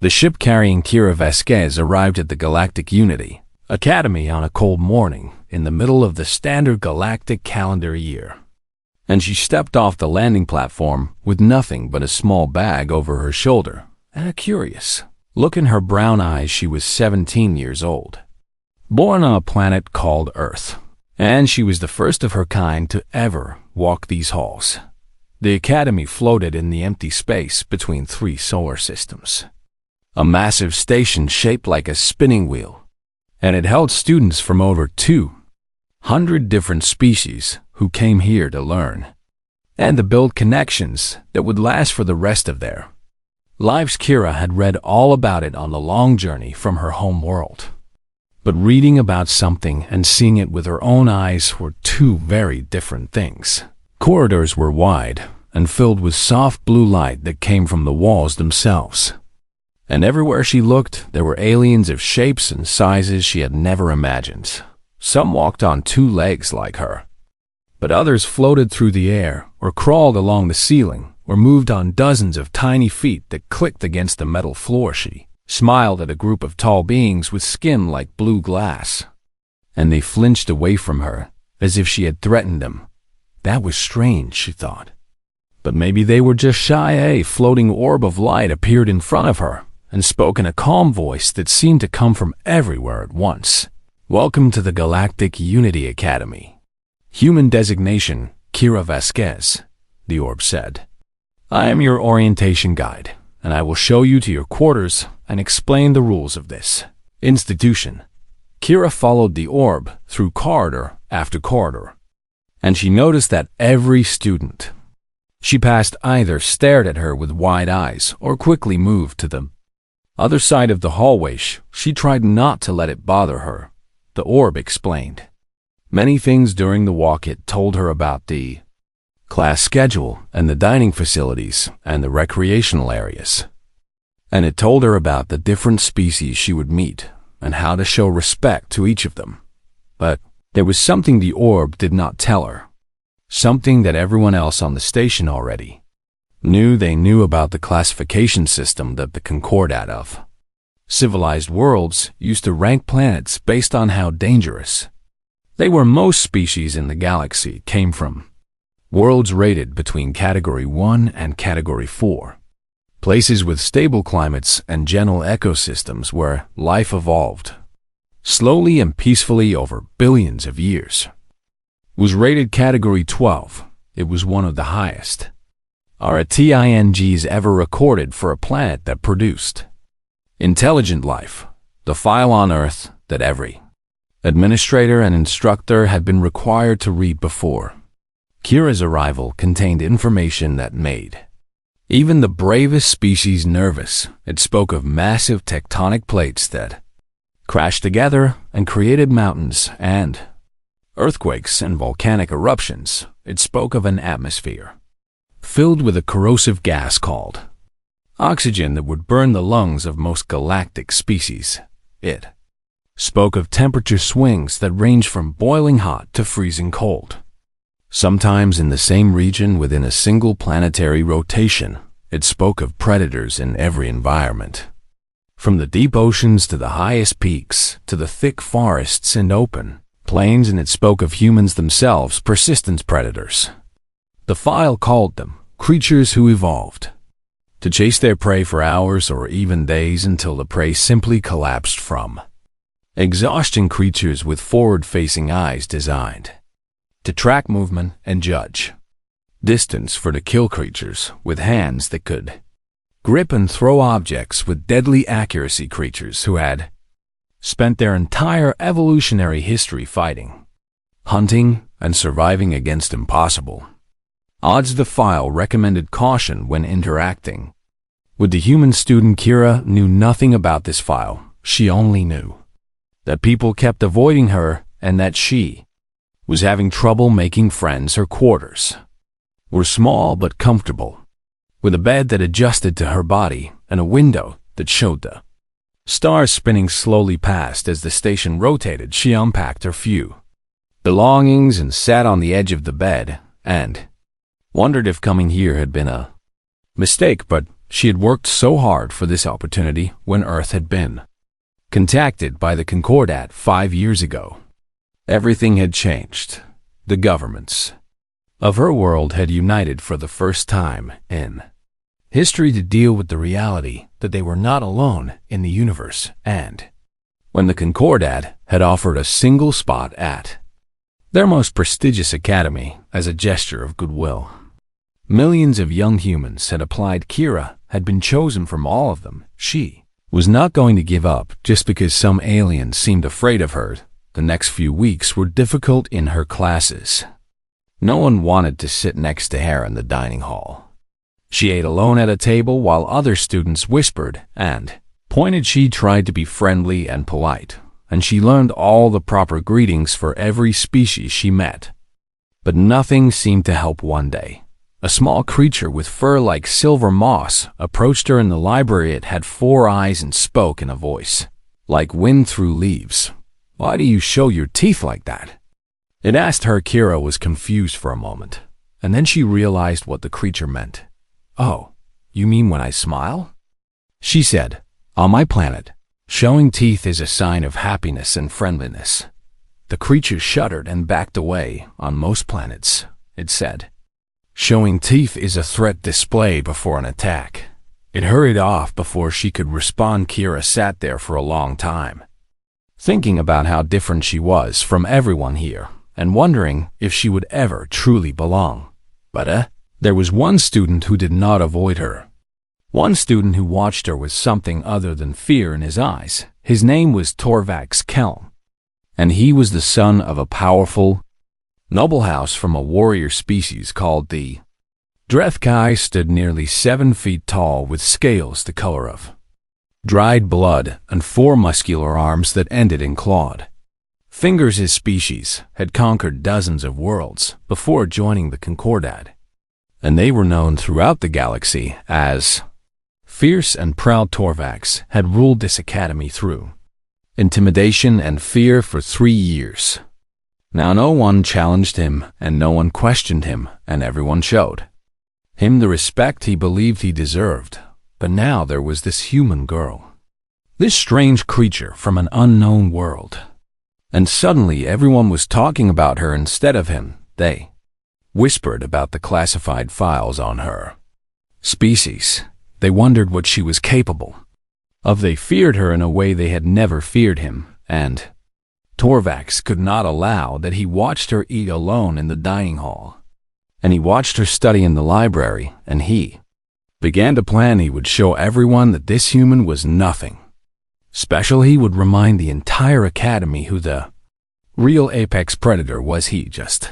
The ship carrying Kira Vasquez arrived at the Galactic Unity Academy on a cold morning in the middle of the standard galactic calendar year. And she stepped off the landing platform with nothing but a small bag over her shoulder and a curious look in her brown eyes. She was 17 years old, born on a planet called Earth, and she was the first of her kind to ever walk these halls. The Academy floated in the empty space between 3 solar systems, a massive station shaped like a spinning wheel, and it held students from over 200 different species who came here to learn and to build connections that would last for the rest of their lives. Kira had read all about it on the long journey from her home world. But reading about something and seeing it with her own eyes were 2 very different things. Corridors were wide and filled with soft blue light that came from the walls themselves. And everywhere she looked, there were aliens of shapes and sizes she had never imagined. Some walked on 2 legs like her, but others floated through the air or crawled along the ceiling or moved on dozens of tiny feet that clicked against the metal floor. She smiled at a group of tall beings with skin like blue glass, and they flinched away from her as if she had threatened them. That was strange, she thought. But maybe they were just shy. A floating orb of light appeared in front of her and spoke in a calm voice that seemed to come from everywhere at once. Welcome to the Galactic Unity Academy. Human designation, Kira Vasquez, the orb said. I am your orientation guide, and I will show you to your quarters and explain the rules of this institution. Kira followed the orb through corridor after corridor, and she noticed that every student she passed either stared at her with wide eyes or quickly moved to the other side of the hallway. She tried not to let it bother her, the orb explained. Many things during the walk. It told her about the class schedule and the dining facilities and the recreational areas. And it told her about the different species she would meet and how to show respect to each of them. But there was something the orb did not tell her, something that everyone else on the station already knew. They knew about the classification system that the Concordat of civilized worlds used to rank planets based on how dangerous they were. Most species in the galaxy came from worlds rated between Category 1 and Category 4, places with stable climates and gentle ecosystems where life evolved slowly and peacefully over billions of years. Was rated Category 12. It was one of the highest RTINGs ever recorded for a planet that produced intelligent life, the file on Earth that every administrator and instructor had been required to read before Kira's arrival contained information that made even the bravest species nervous. It spoke of massive tectonic plates that crashed together and created mountains and earthquakes and volcanic eruptions. It spoke of an atmosphere filled with a corrosive gas called oxygen that would burn the lungs of most galactic species. It spoke of temperature swings that ranged from boiling hot to freezing cold, sometimes in the same region within a single planetary rotation. It spoke of predators in every environment, from the deep oceans to the highest peaks to the thick forests and open plains, and it spoke of humans themselves, persistent predators. The file called them creatures who evolved to chase their prey for hours or even days until the prey simply collapsed from exhaustion. Creatures with forward-facing eyes designed to track movement and judge distance for the kill. Creatures with hands that could grip and throw objects with deadly accuracy. Creatures who had spent their entire evolutionary history fighting, hunting, and surviving against impossible odds. The file recommended caution when interacting with the human student. Kira knew nothing about this file. She only knew that people kept avoiding her and that she was having trouble making friends. Her quarters were small but comfortable, with a bed that adjusted to her body and a window that showed the stars spinning slowly past. As the station rotated, she unpacked her few belongings and sat on the edge of the bed and wondered if coming here had been a mistake. But She had worked so hard for this opportunity when Earth had been contacted by the Concordat 5 years ago. Everything had changed. The governments of her world had united for the first time in history to deal with the reality that they were not alone in the universe, and when the Concordat had offered a single spot at their most prestigious academy as a gesture of goodwill. Millions of young humans had applied. Kira had been chosen from all of them. She was not going to give up just because some alien seemed afraid of her. The next few weeks were difficult in her classes. No one wanted to sit next to her in the dining hall. She ate alone at a table while other students whispered and pointed. She tried to be friendly and polite, and she learned all the proper greetings for every species she met. But nothing seemed to help. One day, a small creature with fur like silver moss approached her in the library. It had 4 eyes and spoke in a voice like wind through leaves. "Why do you show your teeth like that?" It asked her. Kira was confused for a moment, and then she realized what the creature meant. "Oh, you mean when I smile?" she said. "On my planet, showing teeth is a sign of happiness and friendliness." The creature shuddered and backed away. "On most planets," it said, "showing teeth is a threat display before an attack." It hurried off before she could respond. Kira sat there for a long time, thinking about how different she was from everyone here and wondering if she would ever truly belong. But there was one student who did not avoid her. One student who watched her with something other than fear in his eyes. His name was Torvax Kelm, and he was the son of a powerful, noble house from a warrior species called the Drethkai. Stood nearly 7 feet tall with scales the color of dried blood and 4 muscular arms that ended in clawed fingers. His species had conquered dozens of worlds before joining the Concordat, and they were known throughout the galaxy as fierce and proud. Torvax had ruled this academy through intimidation and fear for 3 years. Now no one challenged him and no one questioned him, and everyone showed him the respect he believed he deserved. But now there was this human girl, this strange creature from an unknown world, and suddenly everyone was talking about her instead of him. They whispered about the classified files on her species. They wondered what she was capable of. They feared her in a way they had never feared him, and Torvax could not allow that. He watched her eat alone in the dining hall, and he watched her study in the library, and he began to plan. He would show everyone that this human was nothing special. He would remind the entire academy who the real apex predator was. He just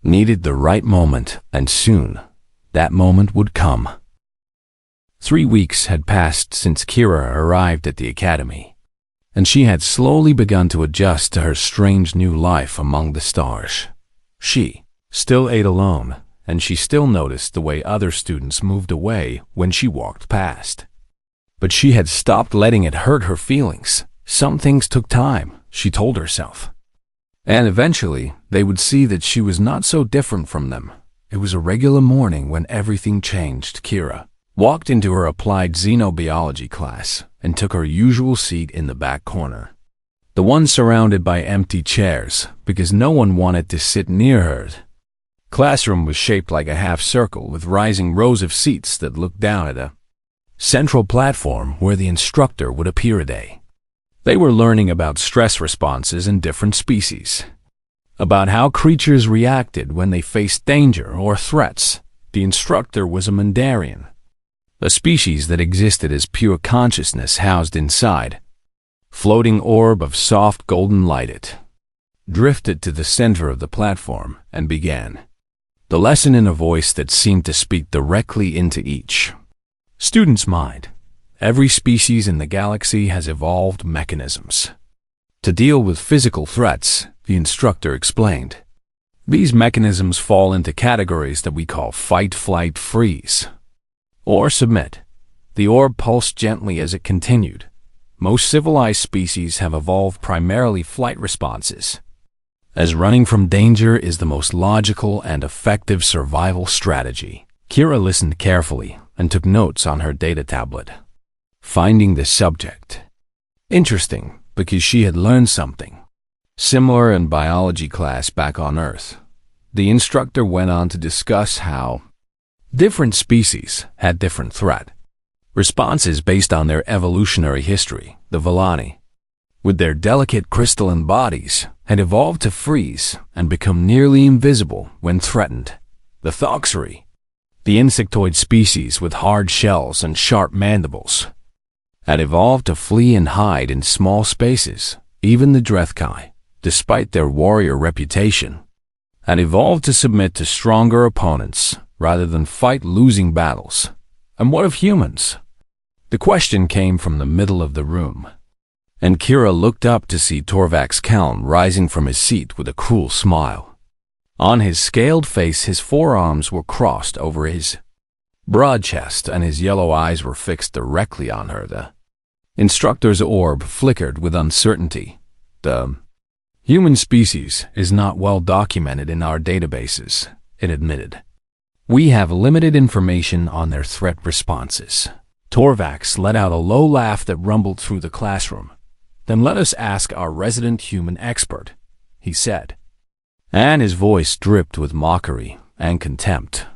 needed the right moment, and soon that moment would come. 3 weeks had passed since Kira arrived at the academy, and she had slowly begun to adjust to her strange new life among the stars. She still ate alone, and she still noticed the way other students moved away when she walked past. But she had stopped letting it hurt her feelings. Some things took time, she told herself, and eventually they would see that she was not so different from them. It was a regular morning when everything changed. Kira walked into her applied xenobiology class and took her usual seat in the back corner, the one surrounded by empty chairs because no one wanted to sit near her. Classroom was shaped like a half circle with rising rows of seats that looked down at a central platform where the instructor would appear a day. They were learning about stress responses in different species, about how creatures reacted when they faced danger or threats. The instructor was a Mandarian, a species that existed as pure consciousness housed inside floating orb of soft golden light. It drifted to the center of the platform and began the lesson in a voice that seemed to speak directly into each student's mind. Every species in the galaxy has evolved mechanisms to deal with physical threats, the instructor explained. These mechanisms fall into categories that we call fight, flight, freeze, or submit. The orb pulsed gently as it continued. Most civilized species have evolved primarily flight responses, as running from danger is the most logical and effective survival strategy. Kira listened carefully and took notes on her data tablet, finding the subject interesting because she had learned something similar in biology class back on Earth. The instructor went on to discuss how different species had different threat responses based on their evolutionary history. The Villani, with their delicate crystalline bodies, had evolved to freeze and become nearly invisible when threatened. The Thoxery, the insectoid species with hard shells and sharp mandibles, had evolved to flee and hide in small spaces. Even the Drethkai, despite their warrior reputation, had evolved to submit to stronger opponents rather than fight losing battles. And what of humans? The question came from the middle of the room, and Kira looked up to see Torvak's Kalm rising from his seat with a cruel smile. On his scaled face, his forearms were crossed over his broad chest, and his yellow eyes were fixed directly on her. The instructor's orb flickered with uncertainty. The human species is not well documented in our databases, it admitted. We have limited information on their threat responses. Torvax let out a low laugh that rumbled through the classroom. Then let us ask our resident human expert, he said, and his voice dripped with mockery and contempt.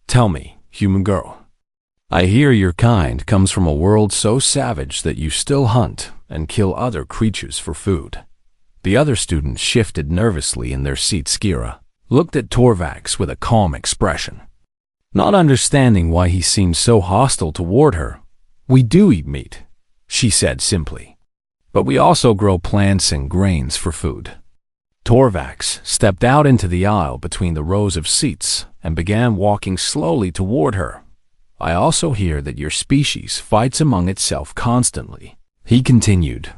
Tell me, human girl, I hear your kind comes from a world so savage that you still hunt and kill other creatures for food. The other students shifted nervously in their seats. Kira looked at Torvax with a calm expression, not understanding why he seemed so hostile toward her. We do eat meat, she said simply, but we also grow plants and grains for food. Torvax stepped out into the aisle between the rows of seats and began walking slowly toward her. I also hear that your species fights among itself constantly, he continued,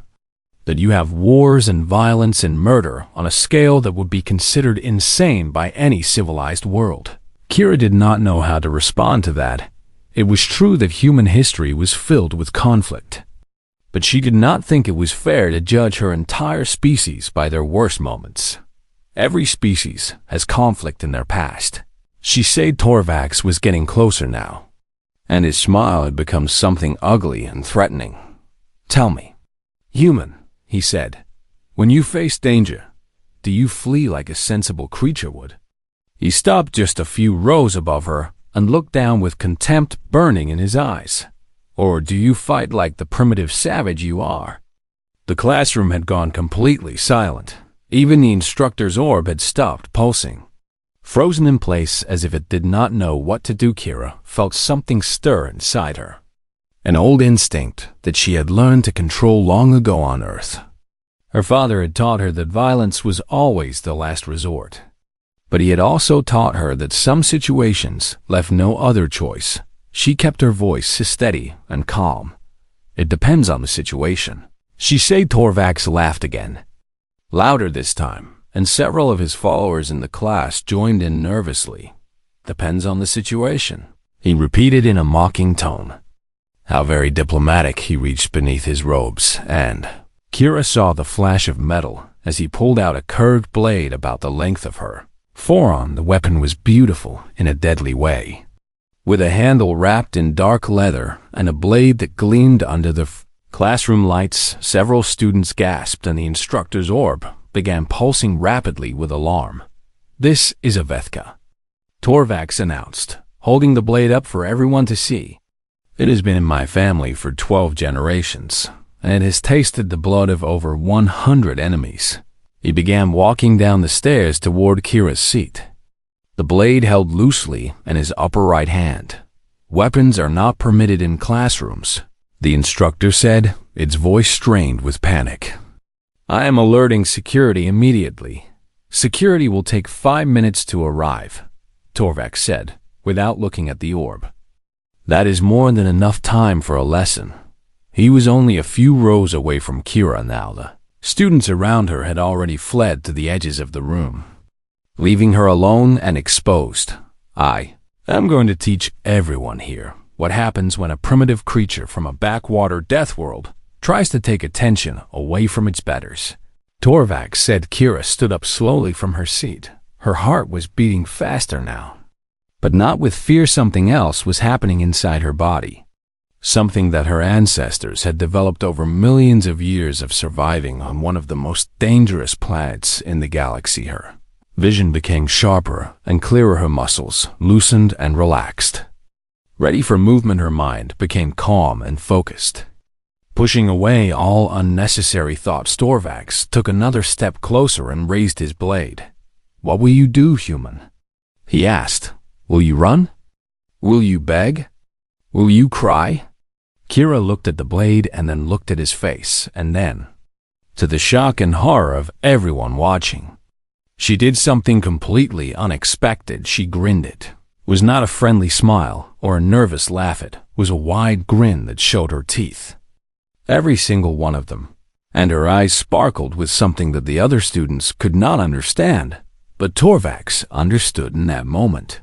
that you have wars and violence and murder on a scale that would be considered insane by any civilized world. Kira did not know how to respond to that. It was true that human history was filled with conflict, but she did not think it was fair to judge her entire species by their worst moments. Every species has conflict in their past. She said Torvax was getting closer now, and his smile had become something ugly and threatening. Tell me, human, he said, when you face danger, do you flee like a sensible creature would? He stopped just a few rows above her and looked down with contempt burning in his eyes. Or do you fight like the primitive savage you are? The classroom had gone completely silent. Even the instructor's orb had stopped pulsing. Frozen in place as if it did not know what to do, Kira felt something stir inside her. An old instinct that she had learned to control long ago on Earth. Her father had taught her that violence was always the last resort. But he had also taught her that some situations left no other choice. She kept her voice steady and calm. It depends on the situation. She said. Torvax laughed again, louder this time, and several of his followers in the class joined in nervously. Depends on the situation, he repeated in a mocking tone. How very diplomatic. He reached beneath his robes, and Kira saw the flash of metal as he pulled out a curved blade about the length of her forearm. The weapon was beautiful in a deadly way, with a handle wrapped in dark leather and a blade that gleamed under the classroom lights. Several students gasped, and the instructor's orb began pulsing rapidly with alarm. This is a Vethka, Torvax announced, holding the blade up for everyone to see. It has been in my family for 12 generations, and it has tasted the blood of over 100 enemies. He began walking down the stairs toward Kira's seat, the blade held loosely in his upper right hand. Weapons are not permitted in classrooms, the instructor said, its voice strained with panic. I am alerting security immediately. Security will take 5 minutes to arrive, Torvax said, without looking at the orb. That is more than enough time for a lesson. He was only a few rows away from Kira now. The students around her had already fled to the edges of the room, leaving her alone and exposed. I am going to teach everyone here what happens when a primitive creature from a backwater Deathworld tries to take attention away from its betters, Torvax said. Kira stood up slowly from her seat. Her heart was beating faster now. but not with fear. Something else was happening inside her body. Something that her ancestors had developed over millions of years of surviving on one of the most dangerous planets in the galaxy. Her vision became sharper and clearer, her muscles loosened and relaxed. Ready for movement, her mind became calm and focused. Pushing away all unnecessary thoughts, Torvax took another step closer and raised his blade. "What will you do, human?" he asked. "Will you run? Will you beg? Will you cry?" Kira looked at the blade and then looked at his face, and then, to the shock and horror of everyone watching, she did something completely unexpected. She grinned. It was not a friendly smile or a nervous laugh. It was a wide grin that showed her teeth, every single one of them, and her eyes sparkled with something that the other students could not understand, but Torvax understood in that moment.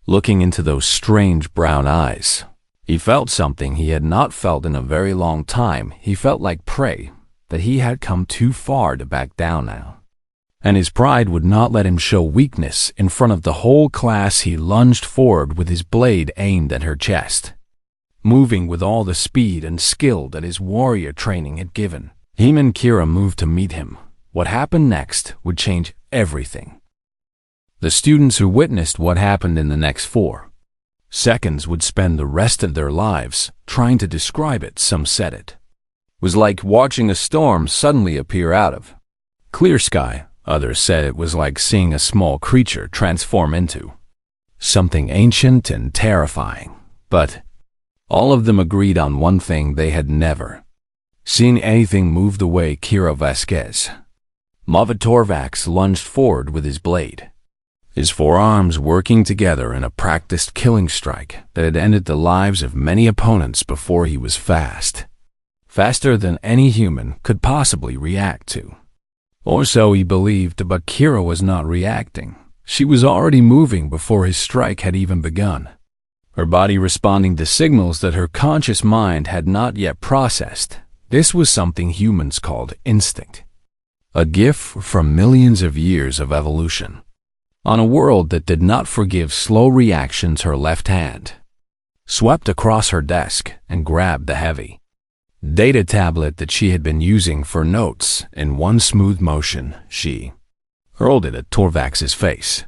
Looking into those strange brown eyes, he felt something he had not felt in a very long time. He felt like prey, that he had come too far to back down now. And his pride would not let him show weakness in front of the whole class. He lunged forward with his blade aimed at her chest, moving with all the speed and skill that his warrior training had given him. And Kira moved to meet him. What happened next would change everything. The students who witnessed what happened in the next 4 seconds would spend the rest of their lives trying to describe it. Some said it was like watching a storm suddenly appear out of clear sky. Others said it was like seeing a small creature transform into something ancient and terrifying. But all of them agreed on one thing: they had never seen anything move the way Kira Vasquez. Mavid Torvax lunged forward with his blade, his forearms working together in a practiced killing strike that had ended the lives of many opponents before. He was faster than any human could possibly react to. Or so he believed, but Kira was not reacting. She was already moving before his strike had even begun, her body responding to signals that her conscious mind had not yet processed. This was something humans called instinct, a gift from millions of years of evolution. On a world that did not forgive slow reactions, her left hand swept across her desk and grabbed the heavy data tablet that she had been using for notes. In one smooth motion, she hurled it at Torvax's face.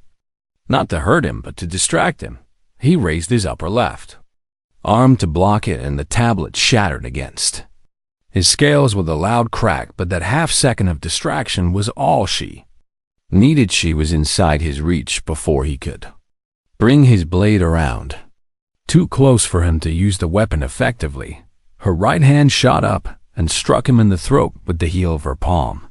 Not to hurt him, but to distract him. He raised his upper left arm to block it, and the tablet shattered against his scales with a loud crack. But that half-second of distraction was all she needed. She was inside his reach before he could bring his blade around, too close for him to use the weapon effectively. Her right hand shot up and struck him in the throat with the heel of her palm.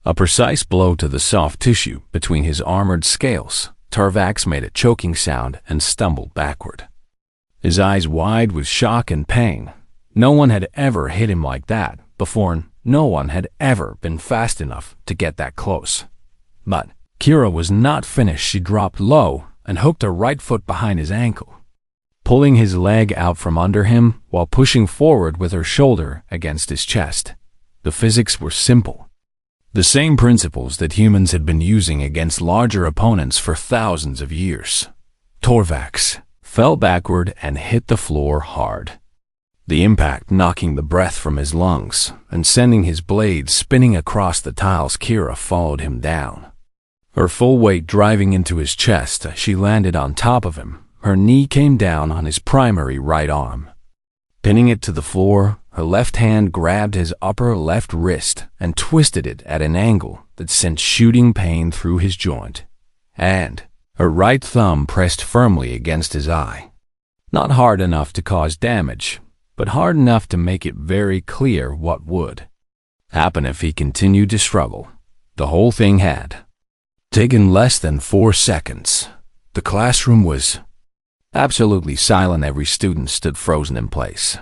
A precise blow to the soft tissue between his armored scales. Torvax made a choking sound and stumbled backward, his eyes wide with shock and pain. No one had ever hit him like that before, and no one had ever been fast enough to get that close. But Kira was not finished. She dropped low and hooked her right foot behind his ankle, pulling his leg out from under him while pushing forward with her shoulder against his chest. The physics were simple, the same principles that humans had been using against larger opponents for thousands of years. Torvax fell backward and hit the floor hard, the impact knocking the breath from his lungs and sending his blade spinning across the tiles. Kira followed him down, her full weight driving into his chest as she landed on top of him. Her knee came down on his primary right arm, pinning it to the floor. Her left hand grabbed his upper left wrist and twisted it at an angle that sent shooting pain through his joint, and her right thumb pressed firmly against his eye. Not hard enough to cause damage, but hard enough to make it very clear what would happen if he continued to struggle. The whole thing had taken less than 4 seconds. The classroom was absolutely silent. Every student stood frozen in place,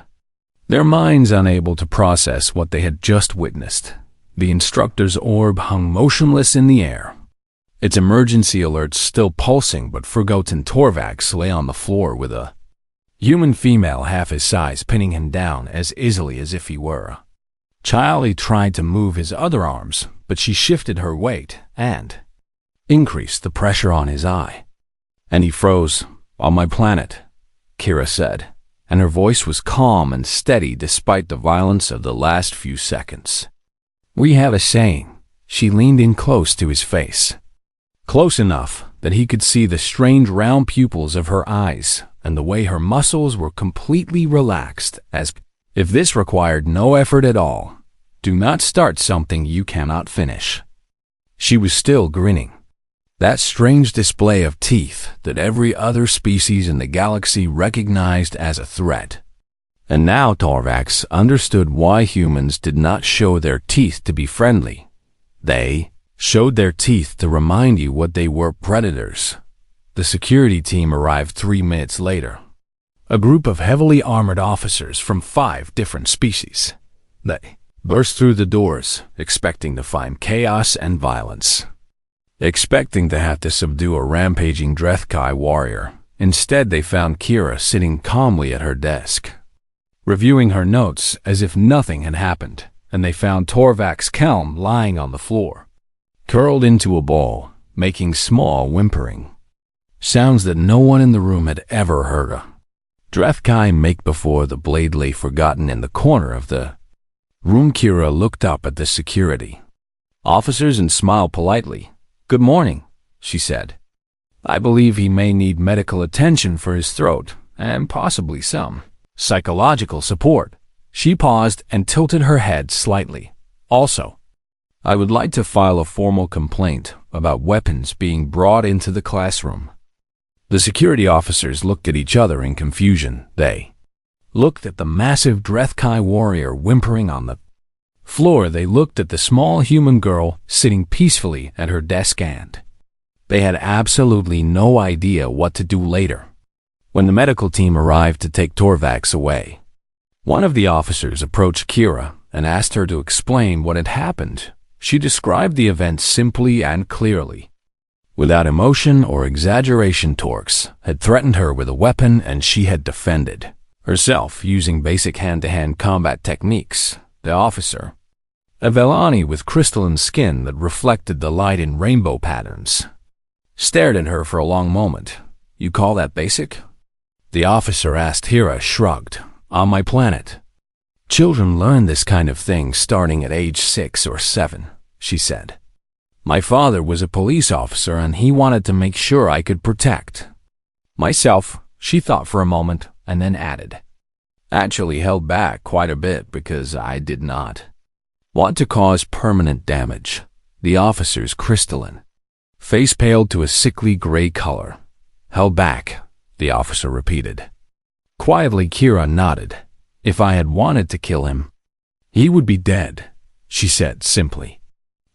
their minds unable to process what they had just witnessed. The instructor's orb hung motionless in the air, its emergency alerts still pulsing, but forgotten. Torvax lay on the floor with a human female half his size pinning him down as easily as if he were a child. He tried to move his other arms, but she shifted her weight and increased the pressure on his eye, and he froze, On my planet, Kira said, and her voice was calm and steady despite the violence of the last few seconds. We have a saying. She leaned in close to his face, close enough that he could see the strange round pupils of her eyes and the way her muscles were completely relaxed, as if this required no effort at all. Do not start something you cannot finish. She was still grinning. That strange display of teeth that every other species in the galaxy recognized as a threat. And now Torvax understood why humans did not show their teeth to be friendly. They showed their teeth to remind you what they were: predators. The security team arrived 3 minutes later. A group of heavily armored officers from 5 different species. They burst through the doors, expecting to find chaos and violence. Expecting to have to subdue a rampaging HFY warrior. Instead, they found Kira sitting calmly at her desk, reviewing her notes as if nothing had happened, and they found Torvax Kelm lying on the floor, curled into a ball, making small whimpering sounds that no one in the room had ever heard of. HFY make before the blade lay forgotten in the corner of the room. Kira looked up at the security officers and smiled politely. "Good morning," she said. "I believe he may need medical attention for his throat, and possibly some psychological support." She paused and tilted her head slightly. "Also, I would like to file a formal complaint about weapons being brought into the classroom." The security officers looked at each other in confusion. They looked at the massive HFY warrior whimpering on the floor. They looked at the small human girl sitting peacefully at her desk, and they had absolutely no idea what to do later. When the medical team arrived to take Torvax away, one of the officers approached Kira and asked her to explain what had happened. She described the event simply and clearly. Without emotion or exaggeration, Torx had threatened her with a weapon, and she had defended herself using basic hand-to-hand combat techniques. The officer, a Velani with crystalline skin that reflected the light in rainbow patterns, stared at her for a long moment. "You call that basic?" the officer asked. Kira shrugged. "On my planet, children learn this kind of thing starting at age 6 or 7, she said. "My father was a police officer, and he wanted to make sure I could protect myself." She thought for a moment and then added, "Actually held back quite a bit because I did not want to cause permanent damage." The officer's crystalline face paled to a sickly gray color. "Held back," the officer repeated. Quietly, Kira nodded. "If I had wanted to kill him, he would be dead," she said simply.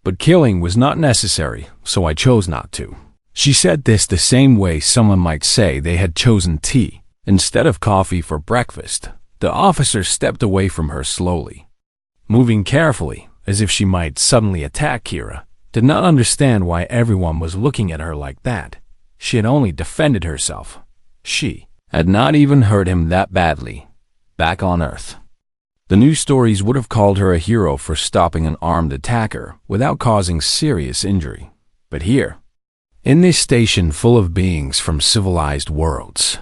"But killing was not necessary, so I chose not to." She said this the same way someone might say they had chosen tea instead of coffee for breakfast. The officer stepped away from her slowly, moving carefully as if she might suddenly attack. Kira did not understand why everyone was looking at her like that. She had only defended herself. She had not even hurt him that badly. Back on Earth, the news stories would have called her a hero for stopping an armed attacker without causing serious injury. But here, in this station full of beings from civilized worlds,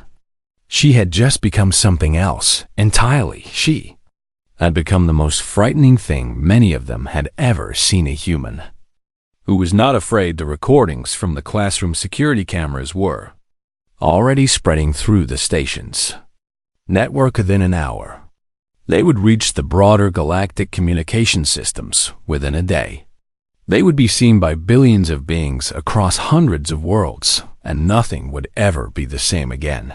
she had just become something else entirely. She had become the most frightening thing many of them had ever seen. A human who was not afraid. The recordings from the classroom security cameras were already spreading through the station's network. Within an hour, they would reach the broader galactic communication systems. Within a day, they would be seen by billions of beings across hundreds of worlds, and nothing would ever be the same again.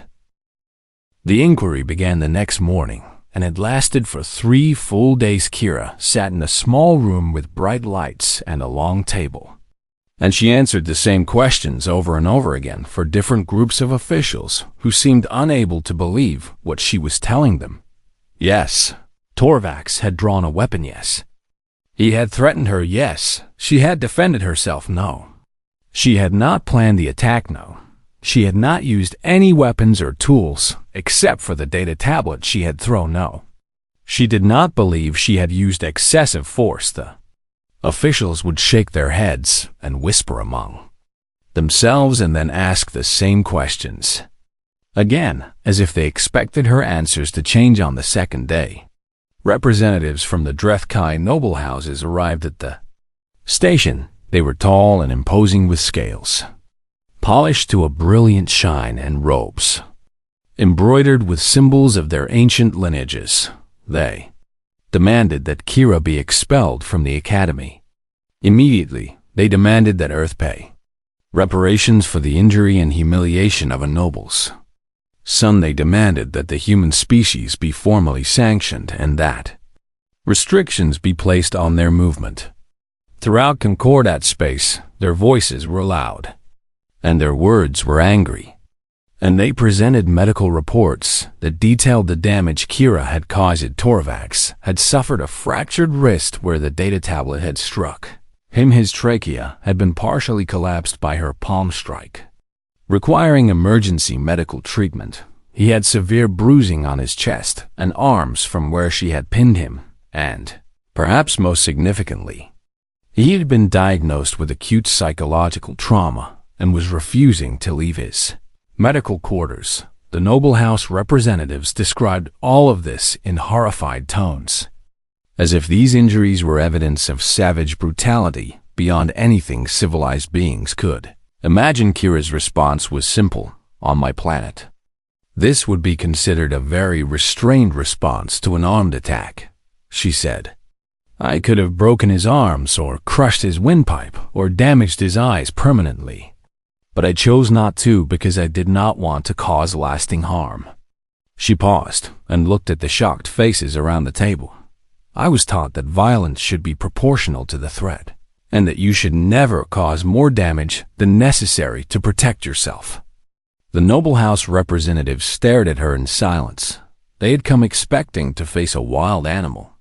The inquiry began the next morning, and had lasted for 3 full days. Kira sat in a small room with bright lights and a long table, and she answered the same questions over and over again for different groups of officials who seemed unable to believe what she was telling them. Yes, Torvax had drawn a weapon. Yes, he had threatened her. Yes, she had defended herself. No, she had not planned the attack. No, she had not used any weapons or tools except for the data tablet she had thrown. No, she did not believe she had used excessive force. The officials would shake their heads and whisper among themselves and then ask the same questions. Again, as if they expected her answers to change on the second day, representatives from the Drethkai noble houses arrived at the station. They were tall and imposing with scales, polished to a brilliant shine, and robes embroidered with symbols of their ancient lineages. They demanded that Kira be expelled from the academy. Immediately, they demanded that Earth pay reparations for the injury and humiliation of a noble's son. They demanded that the human species be formally sanctioned and that restrictions be placed on their movement. Throughout Concordat space, their voices were loud, and their words were angry, and they presented medical reports that detailed the damage Kira had caused. Torvax had suffered a fractured wrist where the data tablet had struck him. His trachea had been partially collapsed by her palm strike, requiring emergency medical treatment. He had severe bruising on his chest and arms from where she had pinned him, and, perhaps most significantly, he had been diagnosed with acute psychological trauma and was refusing to leave his medical quarters. The noble house representatives described all of this in horrified tones, as if these injuries were evidence of savage brutality beyond anything civilized beings could imagine. Kira's response was simple: on my planet, this would be considered a very restrained response to an armed attack, she said. I could have broken his arms or crushed his windpipe or damaged his eyes permanently, but I chose not to because I did not want to cause lasting harm. She paused and looked at the shocked faces around the table. I was taught that violence should be proportional to the threat, and that you should never cause more damage than necessary to protect yourself. The noble house representatives stared at her in silence. They had come expecting to face a wild animal,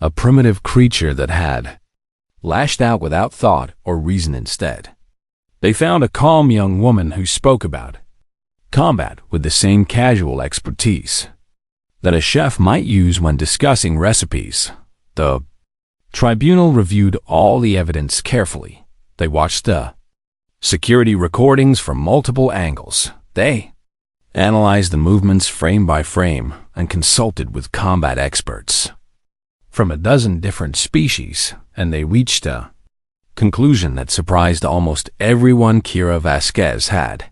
a primitive creature that had lashed out without thought or reason. Instead, they found a calm young woman who spoke about combat with the same casual expertise that a chef might use when discussing recipes. The tribunal reviewed all the evidence carefully. They watched the security recordings from multiple angles. They analyzed the movements frame by frame and consulted with combat experts from a dozen different species, and they reached a conclusion that surprised almost everyone. Kira Vasquez had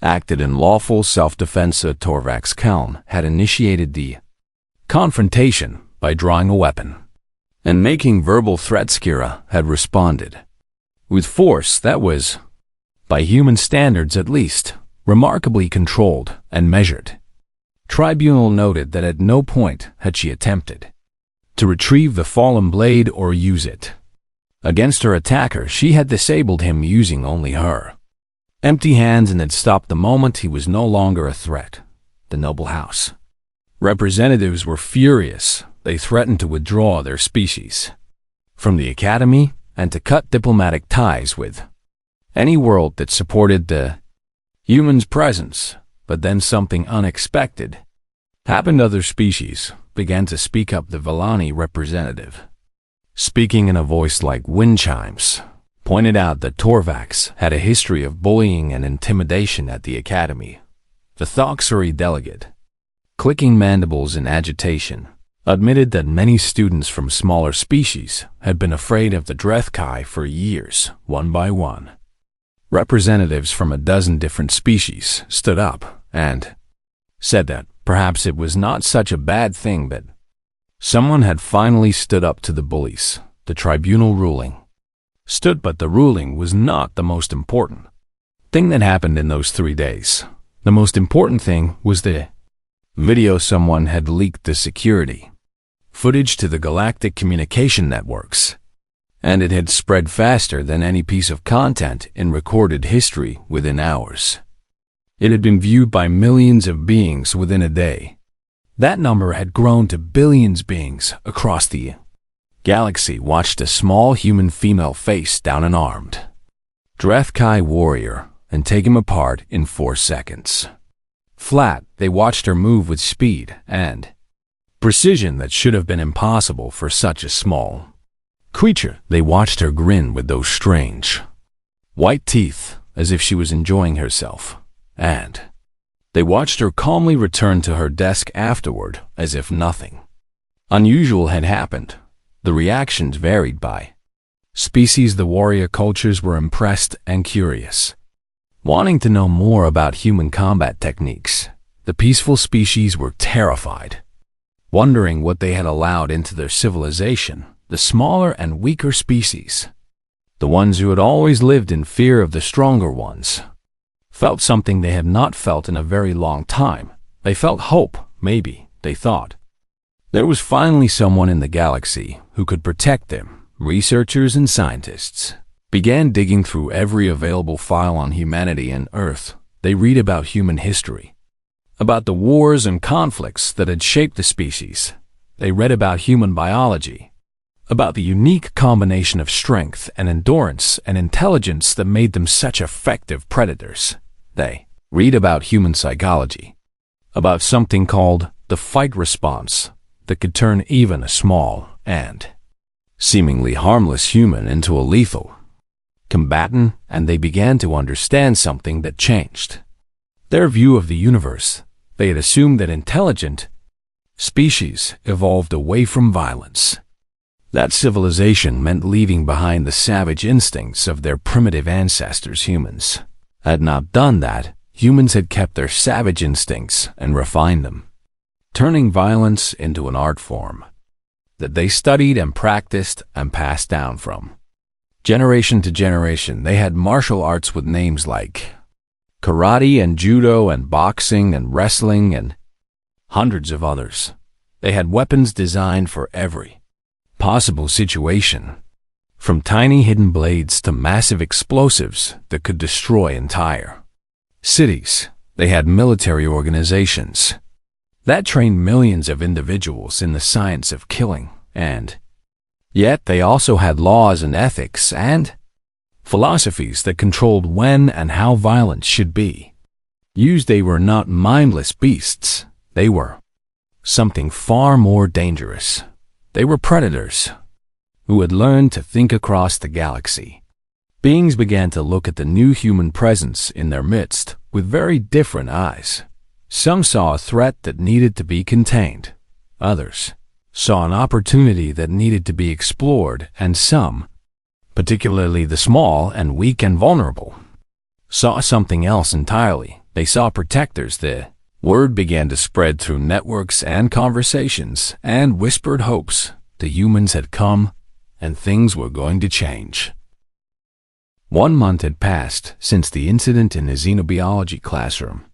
acted in lawful self-defense. Torvax Kaln had initiated the confrontation by drawing a weapon and making verbal threats. Kira had responded with force that was, by human standards at least, remarkably controlled and measured. Tribunal noted that at no point had she attempted to retrieve the fallen blade or use it against her attacker. She had disabled him using only her empty hands and had stopped the moment he was no longer a threat. The noble house representatives were furious. They threatened to withdraw their species from the academy and to cut diplomatic ties with any world that supported the humans' presence. But then something unexpected happened. Other species began to speak up. The Villani representative, speaking in a voice like wind chimes, pointed out that Torvax had a history of bullying and intimidation at the academy. The Thoxery delegate, clicking mandibles in agitation, admitted that many students from smaller species had been afraid of the Drethkai for years. One by one, representatives from a dozen different species stood up and said that perhaps it was not such a bad thing that someone had finally stood up to the bullies. The tribunal ruling stood, but the ruling was not the most important thing that happened in those 3 days. The most important thing was the video. Someone had leaked the security footage to the galactic communication networks, and it had spread faster than any piece of content in recorded history within hours. It had been viewed by millions of beings within a day. That number had grown to billions. Beings across the galaxy watched a small human female face down an armed Drethkai warrior and take him apart in 4 seconds. Flat, they watched her move with speed and precision that should have been impossible for such a small creature. They watched her grin with those strange white teeth as if she was enjoying herself, and They watched her calmly return to her desk afterward, as if nothing unusual had happened. The reactions varied by species. The warrior cultures were impressed and curious, wanting to know more about human combat techniques. The peaceful species were terrified, wondering what they had allowed into their civilization. The smaller and weaker species, the ones who had always lived in fear of the stronger ones, felt something they had not felt in a very long time. They felt hope, maybe, they thought. There was finally someone in the galaxy who could protect them. Researchers and scientists began digging through every available file on humanity and Earth. They read about human history, about the wars and conflicts that had shaped the species. They read about human biology, about the unique combination of strength and endurance and intelligence that made them such effective predators. They read about human psychology, about something called the fight response that could turn even a small and seemingly harmless human into a lethal combatant, and they began to understand something that changed their view of the universe. They had assumed that intelligent species evolved away from violence, that civilization meant leaving behind the savage instincts of their primitive ancestors. Humans had not done that. Humans had kept their savage instincts and refined them, turning violence into an art form that they studied and practiced and passed down from generation to generation. They had martial arts with names like karate and judo and boxing and wrestling and hundreds of others. They had weapons designed for every possible situation, from tiny hidden blades to massive explosives that could destroy entire cities. They had military organizations that trained millions of individuals in the science of killing, and yet they also had laws and ethics and philosophies that controlled when and how violence should be used. They were not mindless beasts. They were something far more dangerous. They were predators who had learned to think across the galaxy. Beings began to look at the new human presence in their midst with very different eyes. Some saw a threat that needed to be contained. Others saw an opportunity that needed to be explored, and some, particularly the small and weak and vulnerable, saw something else entirely. They saw protectors. The word began to spread through networks and conversations and whispered hopes. The humans had come, and things were going to change. 1 month had passed since the incident in the xenobiology classroom,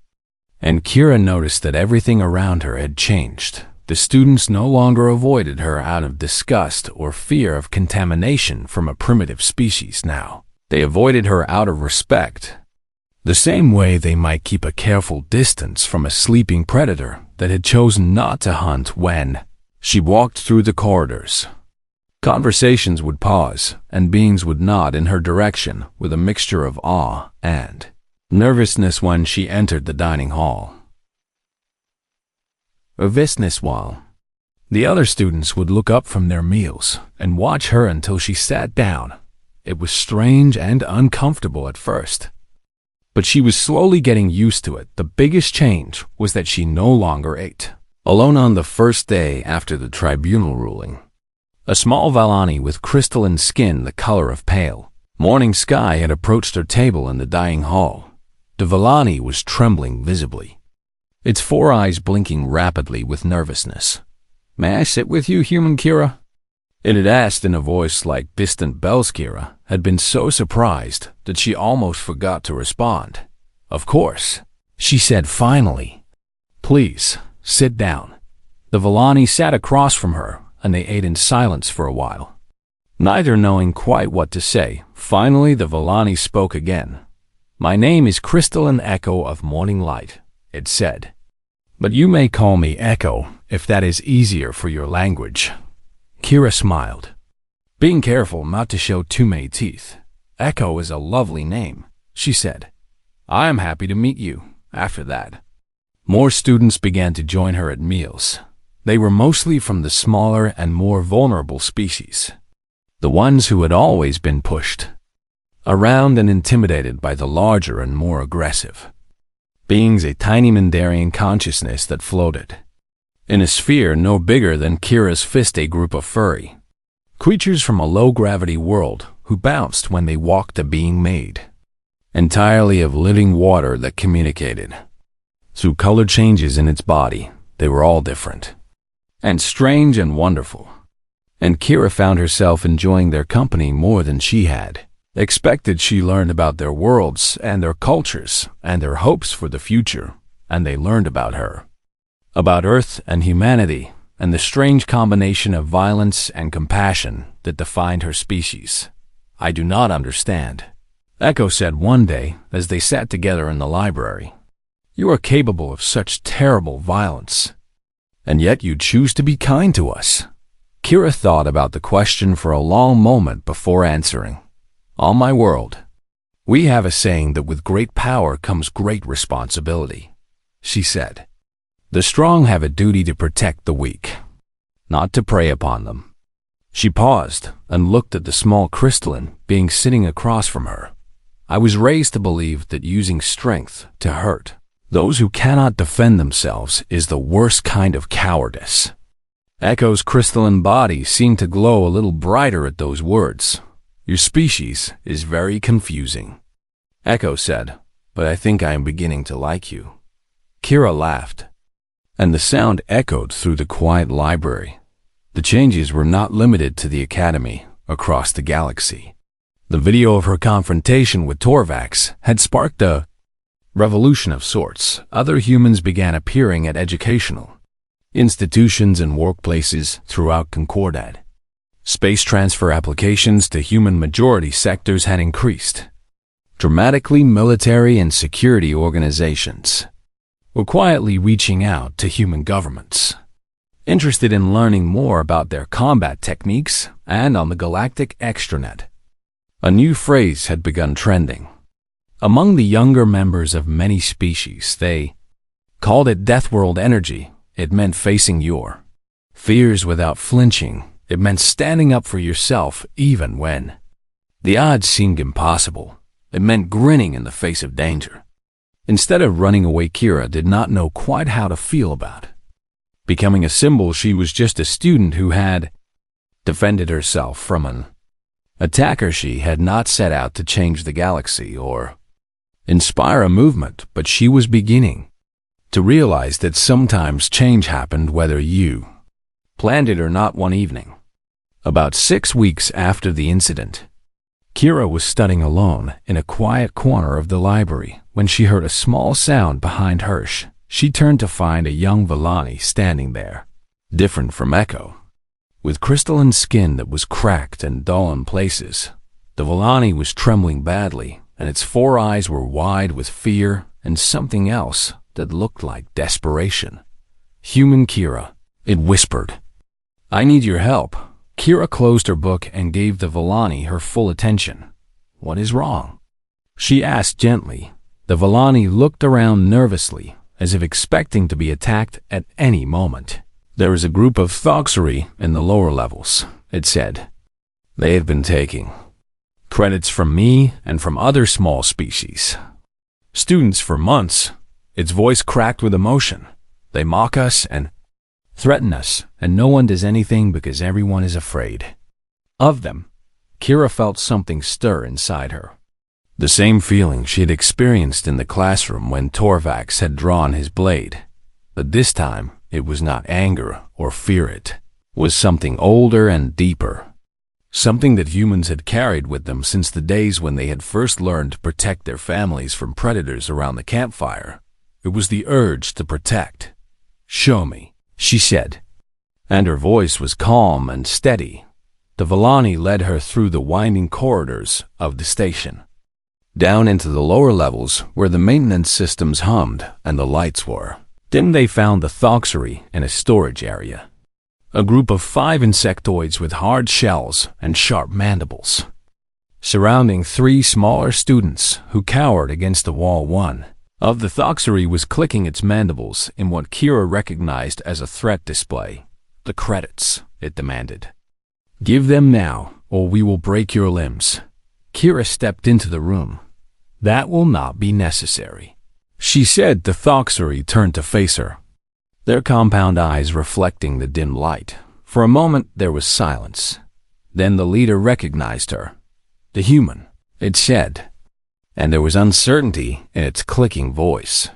and Kira noticed that everything around her had changed. The students no longer avoided her out of disgust or fear of contamination from a primitive species. Now, they avoided her out of respect, the same way they might keep a careful distance from a sleeping predator that had chosen not to hunt. When she walked through the corridors, conversations would pause, and beings would nod in her direction with a mixture of awe and nervousness. When she entered the dining hall, while the other students would look up from their meals and watch her until she sat down. It was strange and uncomfortable at first, but she was slowly getting used to it. The biggest change was that she no longer ate alone. On the first day after the tribunal ruling, a small Valani with crystalline skin the color of pale morning sky had approached her table in the dining hall. The Valani was trembling visibly, its 4 eyes blinking rapidly with nervousness. "May I sit with you, human Kira?" It had asked in a voice like distant bells. Kira had been so surprised that she almost forgot to respond. "Of course," she said finally. "Please, sit down." The Valani sat across from her, and they ate in silence for a while, neither knowing quite what to say. Finally, the Valani spoke again. "My name is Crystalline Echo of Morning Light," it said. "But you may call me Echo, if that is easier for your language." Kira smiled, being careful not to show too many teeth. "Echo is a lovely name," she said. "I am happy to meet you." After that, more students began to join her at meals. They were mostly from the smaller and more vulnerable species, the ones who had always been pushed around and intimidated by the larger and more aggressive. beings a tiny Mandarian consciousness that floated in a sphere no bigger than Kira's fist, a group of furry creatures from a low-gravity world who bounced when they walked, a being made entirely of living water that communicated through color changes in its body. They were all different and strange and wonderful, and Kira found herself enjoying their company more than she had expected. She learned about their worlds and their cultures and their hopes for the future, and they learned about her, about Earth and humanity, and the strange combination of violence and compassion that defined her species. "I do not understand," Echo said one day as they sat together in the library. "You are capable of such terrible violence, and yet you choose to be kind to us." Kira thought about the question for a long moment before answering. "On my world, we have a saying that with great power comes great responsibility," she said. "The strong have a duty to protect the weak, not to prey upon them." She paused and looked at the small crystalline being sitting across from her. "I was raised to believe that using strength to hurt those who cannot defend themselves is the worst kind of cowardice." Echo's crystalline body seemed to glow a little brighter at those words. "Your species is very confusing," Echo said, "but I think I am beginning to like you." Kira laughed, and the sound echoed through the quiet library. The changes were not limited to the Academy across the galaxy. The video of her confrontation with Torvax had sparked a revolution of sorts. Other humans began appearing at educational institutions and workplaces throughout Concordat. Space transfer applications to human-majority sectors had increased dramatically. Military and security organizations were quietly reaching out to human governments, interested in learning more about their combat techniques. And on the Galactic extranet, a new phrase had begun trending among the younger members of many species. They called it Deathworld energy. It meant facing your fears without flinching. It meant standing up for yourself even when the odds seemed impossible. It meant grinning in the face of danger. Instead of running away, Kira did not know quite how to feel about becoming a symbol. She was just a student who had defended herself from an attacker. She had not set out to change the galaxy or inspire a movement, but she was beginning to realize that sometimes change happened whether you planned it or not. One evening, about 6 weeks after the incident, Kira was studying alone in a quiet corner of the library when she heard a small sound behind her. She turned to find a young Villani standing there, different from Echo, with crystalline skin that was cracked and dull in places. The Villani was trembling badly, and its 4 eyes were wide with fear and something else that looked like desperation. "Human Kira," it whispered. "I need your help." Kira closed her book and gave the Villani her full attention. "What is wrong?" she asked gently. The Villani looked around nervously, as if expecting to be attacked at any moment. "There is a group of Thoxery in the lower levels," it said. "They have been taking credits from me and from other small species students for months." Its voice cracked with emotion. "They mock us and threaten us, and no one does anything because everyone is afraid of them." Kira felt something stir inside her. The same feeling she had experienced in the classroom when Torvax had drawn his blade. But this time, it was not anger or fear. It was something older and deeper. Something that humans had carried with them since the days when they had first learned to protect their families from predators around the campfire. It was the urge to protect. "Show me," she said, and her voice was calm and steady. The Villani led her through the winding corridors of the station, down into the lower levels where the maintenance systems hummed and the lights were dim. They found the Thoxery in a storage area, a group of 5 insectoids with hard shells and sharp mandibles, surrounding 3 smaller students who cowered against the wall. One of the Thoxery was clicking its mandibles in what Kira recognized as a threat display. "The credits," it demanded. "Give them now, or we will break your limbs." Kira stepped into the room. "That will not be necessary," she said. The Thoxery turned to face her, their compound eyes reflecting the dim light. For a moment there was silence. Then the leader recognized her. The human, it said, and there was uncertainty in its clicking voice.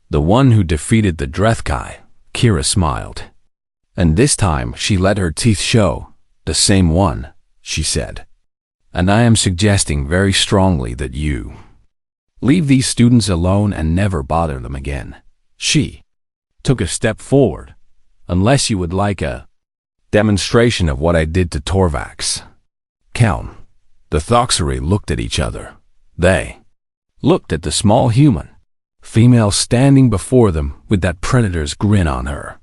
The one who defeated the Drethkai. Kira smiled. And this time she let her teeth show. The same one, she said. And I am suggesting very strongly that you leave these students alone and never bother them again. She took a step forward. Unless you would like a demonstration of what I did to Torvax. Count. The Thoxery looked at each other. They looked at the small human female standing before them with that predator's grin on her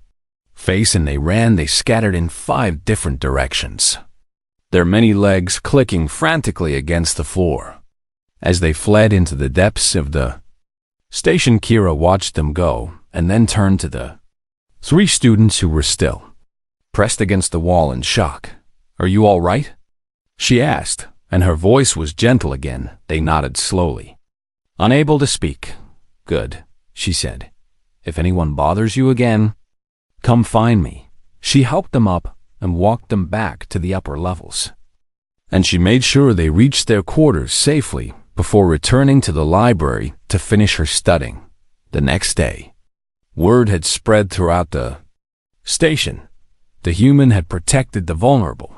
face, and they scattered in 5 different directions, their many legs clicking frantically against the floor. As they fled into the depths of the station, Kira watched them go and then turned to the 3 students who were still pressed against the wall in shock. Are you all right? She asked, and her voice was gentle again. They nodded slowly, unable to speak. Good, she said. If anyone bothers you again, come find me. She helped them up and walked them back to the upper levels. And she made sure they reached their quarters safely before returning to the library to finish her studying. The next day, word had spread throughout the station. The human had protected the vulnerable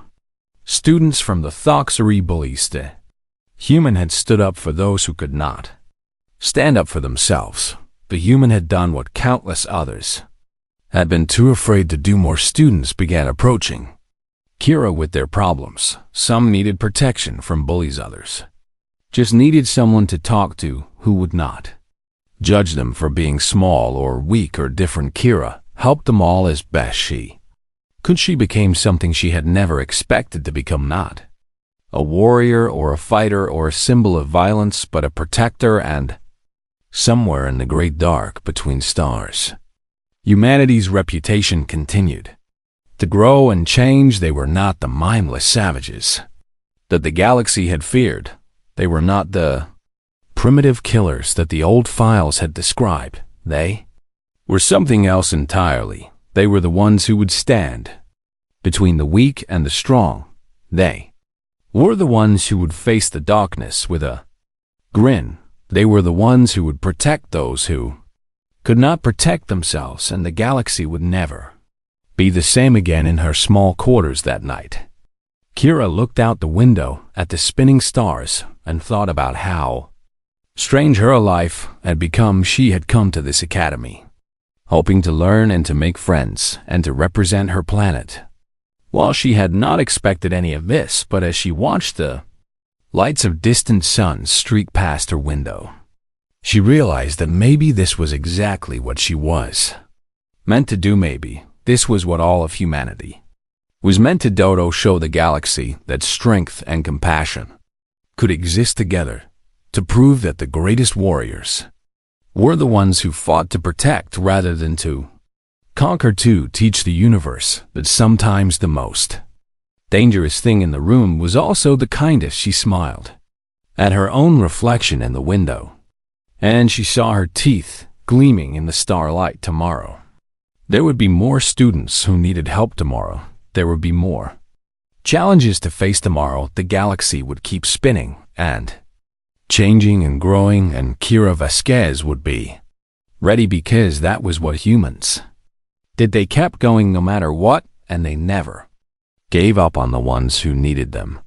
students from the Thoxery bullies. The human had stood up for those who could not stand up for themselves. The human had done what countless others had been too afraid to do. More students began approaching Kira with their problems. Some needed protection from bullies, others just needed someone to talk to who would not judge them for being small or weak or different. Kira helped them all as best she could. She became something she had never expected to become, not a warrior or a fighter or a symbol of violence, but a protector, and somewhere in the great dark between stars, humanity's reputation continued to grow and change. They were not the mindless savages that the galaxy had feared. They were not the primitive killers that the old files had described. They were something else entirely. They were the ones who would stand between the weak and the strong. They were the ones who would face the darkness with a grin. They were the ones who would protect those who could not protect themselves, and the galaxy would never be the same again. In her small quarters that night, Kira looked out the window at the spinning stars and thought about how strange her life had become. She had come to this academy hoping to learn and to make friends and to represent her planet. While she had not expected any of this, but as she watched the lights of distant suns streak past her window, she realized that maybe this was exactly what she was meant to do. Maybe this was what all of humanity was meant to do, show the galaxy that strength and compassion could exist together, to prove that the greatest warriors were the ones who fought to protect rather than to conquer, to teach the universe that sometimes the most dangerous thing in the room was also the kindest. She smiled at her own reflection in the window, and she saw her teeth gleaming in the starlight. Tomorrow, there would be more students who needed help. Tomorrow, there would be more challenges to face. Tomorrow, the galaxy would keep spinning and changing and growing, and Kira Vasquez would be ready, because that was what humans did. They kept going no matter what, and they never gave up on the ones who needed them.